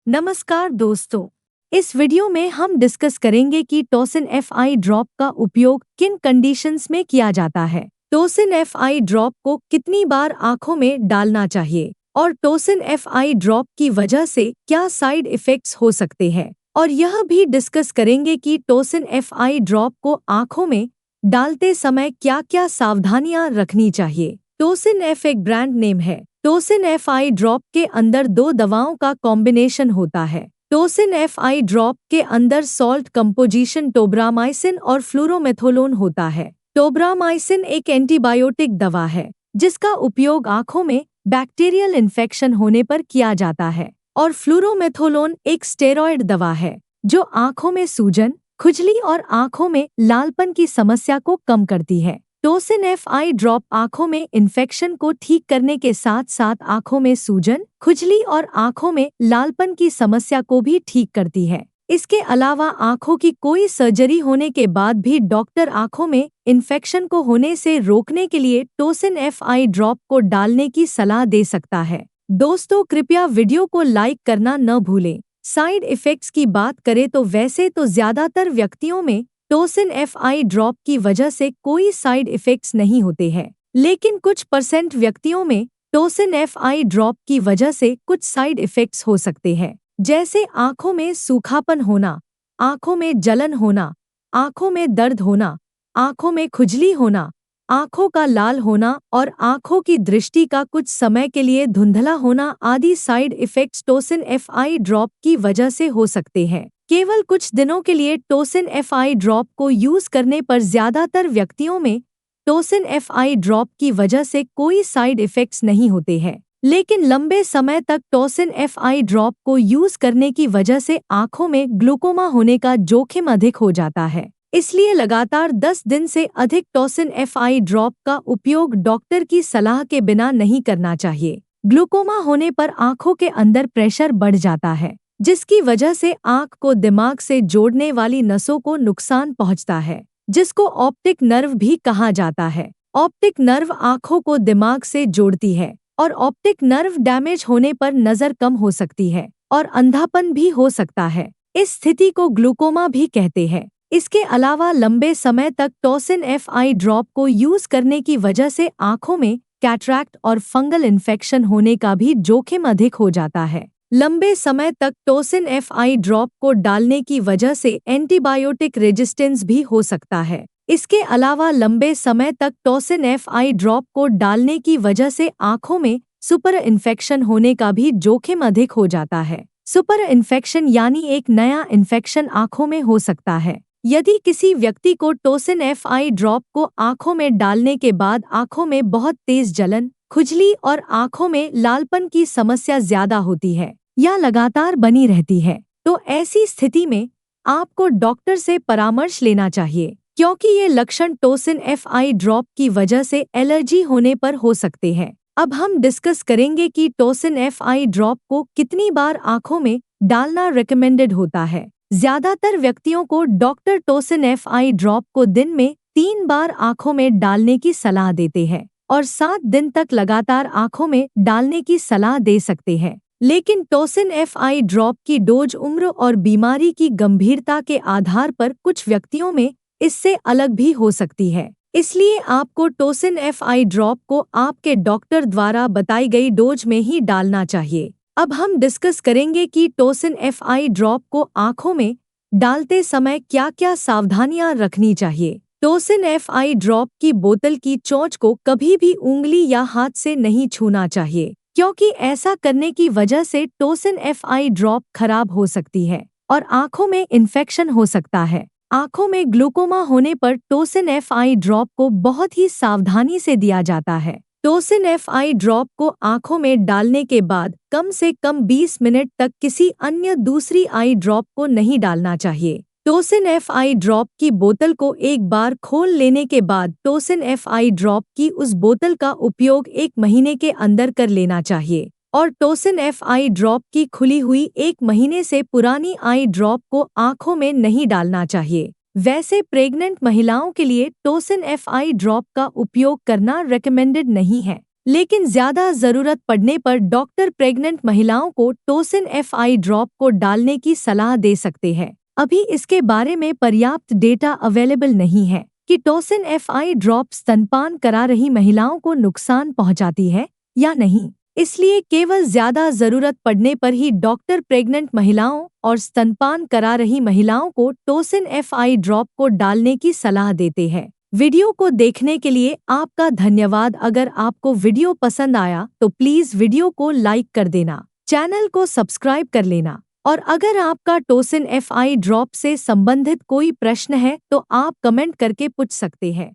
नमस्कार दोस्तों। इस वीडियो में हम डिस्कस करेंगे कि टोसिन एफ ड्रॉप का उपयोग किन कंडीशंस में किया जाता है, टोसिन एफ ड्रॉप को कितनी बार आंखों में डालना चाहिए और टोसिन एफ ड्रॉप की वजह से क्या साइड इफ़ेक्ट्स हो सकते हैं, और यह भी डिस्कस करेंगे कि टोसिन एफ ड्रॉप को आंखों में डालते समय क्या-क्या सावधानियां रखनी चाहिए। टोसिन एफ एक ब्रांड नेम है। टोसिन एफ ड्रॉप के अंदर दो दवाओं का कॉम्बिनेशन होता है। टोसिन एफ ड्रॉप के अंदर सॉल्ट कंपोजिशन टोब्रामाइसिन और फ्लूरोमेथोलोन होता है। टोब्रामाइसिन एक एंटीबायोटिक दवा है जिसका उपयोग आंखों में बैक्टीरियल इन्फेक्शन होने पर किया जाता है, और फ्लूरोमेथोलोन एक स्टेरॉयड दवा है जो आंखों में सूजन, खुजली और आंखों में लालपन की समस्या को कम करती है। टोसिन एफ ड्रॉप आंखों में इन्फेक्शन को ठीक करने के साथ साथ आंखों में सूजन, खुजली और आंखों में लालपन की समस्या को भी ठीक करती है। इसके अलावा आंखों की कोई सर्जरी होने के बाद भी डॉक्टर आंखों में इन्फेक्शन को होने से रोकने के लिए टोसिन एफ ड्रॉप को डालने की सलाह दे सकता है। दोस्तों, कृपया वीडियो को लाइक करना न भूलें। साइड इफ़ेक्ट्स की बात करें तो वैसे तो ज़्यादातर व्यक्तियों में टोसिन एफ ड्रॉप की वजह से कोई साइड इफ़ेक्ट्स नहीं होते हैं, लेकिन कुछ % व्यक्तियों में टोसिन एफ ड्रॉप की वजह से कुछ साइड इफ़ेक्ट्स हो सकते हैं, जैसे आंखों में सूखापन होना, आंखों में जलन होना, आंखों में दर्द होना, आंखों में खुजली होना, आंखों का लाल होना और आंखों की दृष्टि का कुछ समय के लिए धुंधला होना आदि साइड इफ़ेक्ट्स टोसिन एफ ड्रॉप की वजह से हो सकते हैं। केवल कुछ दिनों के लिए टोसिन एफ ड्रॉप को यूज करने पर ज्यादातर व्यक्तियों में टोसिन एफ ड्रॉप की वजह से कोई साइड इफ़ेक्ट्स नहीं होते हैं, लेकिन लंबे समय तक टोसिन एफ ड्रॉप को यूज करने की वजह से आंखों में ग्लूकोमा होने का जोखिम अधिक हो जाता है। इसलिए लगातार 10 दिन से अधिक टोसिन एफ ड्रॉप का उपयोग डॉक्टर की सलाह के बिना नहीं करना चाहिए। ग्लूकोमा होने पर आंखों के अंदर प्रेशर बढ़ जाता है, जिसकी वजह से आंख को दिमाग से जोड़ने वाली नसों को नुकसान पहुंचता है, जिसको ऑप्टिक नर्व भी कहा जाता है। ऑप्टिक नर्व आंखों को दिमाग से जोड़ती है, और ऑप्टिक नर्व डैमेज होने पर नजर कम हो सकती है और अंधापन भी हो सकता है। इस स्थिति को ग्लूकोमा भी कहते हैं। इसके अलावा लंबे समय तक टोसिन एफ ड्रॉप को यूज करने की वजह से आंखों में कैटरैक्ट और फंगल इन्फेक्शन होने का भी जोखिम अधिक हो जाता है। लंबे समय तक टोसिन एफ ड्रॉप को डालने की वजह से एंटीबायोटिक रेजिस्टेंस भी हो सकता है। इसके अलावा लंबे समय तक टोसिन एफ ड्रॉप को डालने की वजह से आंखों में सुपर इन्फेक्शन होने का भी जोखिम अधिक हो जाता है। सुपर इन्फेक्शन यानी एक नया इन्फेक्शन आंखों में हो सकता है। यदि किसी व्यक्ति को टोसिन एफ ड्रॉप को आंखों में डालने के बाद आंखों में बहुत तेज जलन, खुजली और आंखों में लालपन की समस्या ज्यादा होती है या लगातार बनी रहती है, तो ऐसी स्थिति में आपको डॉक्टर से परामर्श लेना चाहिए, क्योंकि ये लक्षण टोसिन एफ ड्रॉप की वजह से एलर्जी होने पर हो सकते हैं। अब हम डिस्कस करेंगे कि टोसिन एफ ड्रॉप को कितनी बार आंखों में डालना रिकमेंडेड होता है। ज्यादातर व्यक्तियों को डॉक्टर टोसिन एफ ड्रॉप को दिन में 3 बार आंखों में डालने की सलाह देते हैं और 7 दिन तक लगातार आंखों में डालने की सलाह दे सकते हैं। लेकिन टोसिन एफ ड्रॉप की डोज उम्र और बीमारी की गंभीरता के आधार पर कुछ व्यक्तियों में इससे अलग भी हो सकती है। इसलिए आपको टोसिन एफ ड्रॉप को आपके डॉक्टर द्वारा बताई गई डोज में ही डालना चाहिए। अब हम डिस्कस करेंगे कि टोसिन एफ ड्रॉप को आंखों में डालते समय क्या-क्या सावधानियां रखनी चाहिए। टोसिन एफ ड्रॉप की बोतल की चोंच को कभी भी उंगली या हाथ से नहीं छूना चाहिए, क्योंकि ऐसा करने की वजह से टोसिन एफ ड्रॉप खराब हो सकती है और आंखों में इन्फेक्शन हो सकता है। आंखों में ग्लूकोमा होने पर टोसिन एफ ड्रॉप को बहुत ही सावधानी से दिया जाता है। टोसिन एफ ड्रॉप को आंखों में डालने के बाद कम से कम 20 मिनट तक किसी अन्य दूसरी आई ड्रॉप को नहीं डालना चाहिए। टोसिन एफ ड्रॉप की बोतल को एक बार खोल लेने के बाद टोसिन एफ ड्रॉप की उस बोतल का उपयोग 1 महीने के अंदर कर लेना चाहिए, और टोसिन एफ ड्रॉप की खुली हुई 1 महीने से पुरानी आई ड्रॉप को आंखों में नहीं डालना चाहिए। वैसे प्रेग्नेंट महिलाओं के लिए टोसिन एफ ड्रॉप का उपयोग करना रिकमेंडेड नहीं है। लेकिन ज्यादा जरूरत पड़ने पर डॉक्टर प्रेग्नेंट महिलाओं को टोसिन एफआई ड्रॉप को डालने की सलाह दे सकते हैं। अभी इसके बारे में पर्याप्त डेटा अवेलेबल नहीं है कि टोसिन एफआई ड्रॉप स्तनपान करा रही महिलाओं को नुकसान पहुंचाती है या नहीं। इसलिए केवल ज्यादा जरूरत पड़ने पर ही डॉक्टर प्रेग्नेंट महिलाओं और स्तनपान करा रही महिलाओं को टोसिन एफआई ड्रॉप को डालने की सलाह देते हैं। वीडियो को देखने के लिए आपका धन्यवाद। अगर आपको वीडियो पसंद आया तो प्लीज वीडियो को लाइक कर देना, चैनल को सब्सक्राइब कर लेना और अगर आपका टोसिन एफआई ड्रॉप से संबंधित कोई प्रश्न है तो आप कमेंट करके पूछ सकते हैं।